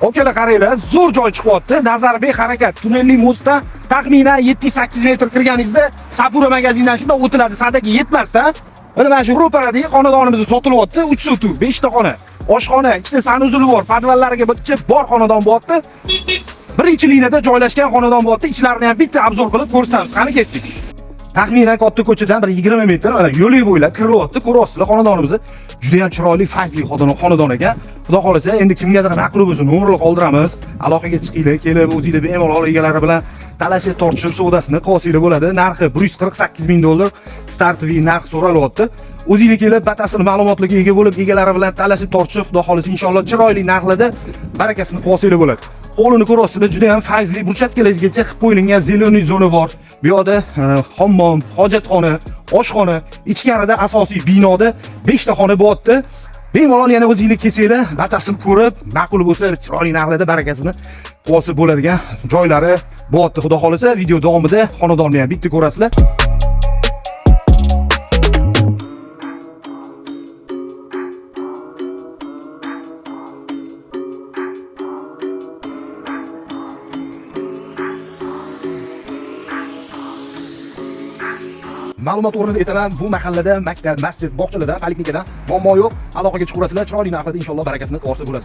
Okalar qaranglar, zo'r joy chiqyapti. Nazarbek harakat. Tunnelli mostdan taxminan 7-8 metr kirganingizda Sapura magazindan shunday o'tiladi. Sadaki yetmasda. Mana shu ro'paradagi xonadonimiz sotilyapti. 3 sotuv, 5 ta xona. Oshxona, ichida sanuzuli bor, podvallariga bitta bor xonadon bo'lyapti. Birinchi liniyada joylashgan xonadon bo'lyapti. Ichlarini ham bitta obzor qilib ko'rsatamiz. Qani ketdik. Taxminan katta ko'chadan bir 20 metr mana yo'lga bo'ylab kirilyapti. Ko'ryapsizlar, xonadonimizni juda ham chiroyli, fayzli xonadon ekan. Xudo xolasa, endi kimgadir ma'qul bo'lsa, nomerni qoldiramiz. Aloqaga chiqinglar, kelib o'zingizlar bemalol egalari bilan talashib, tortishib savdosini qilsanglar bo'ladi. Narxi $148,000 startviy narx so'ralyapti. O'zingizlar kelib, batafsil ma'lumotlarga ega bo'lib, egalari bilan talashib, tortishib, xudo xolasa inshaalloh chiroyli narxlarda barakasini qilsanglar bo'ladi. Hovlini ko'ryapsizlar, juda ham fayzli, burchatkalargacha qilib qo'yilgan zeleniy zona bor. Bu yerda hammom, hojatxona, oshxona, ichkarida asosiy binoda 5 ta xona bo'lyapti. Bemalol yana o'zingizlar kelsanglar, batafsil ko'rib, ma'qul bo'lsa, chiroyli narxlarda barakasini qilsa bo'ladigan joylari bo'lyapti. Xudo xolasa, video davomida xonadonni ham bitta ko'rasizlar. Ma'lumot o'rnida aytaman, bu mahallada maktab, masjid, bog'chalardan, poliklinikadan muammo yo'q. Aloqaga chiqurasizlar, chiroyli narxlarda inshaalloh barakasini qilsa bo'ladi.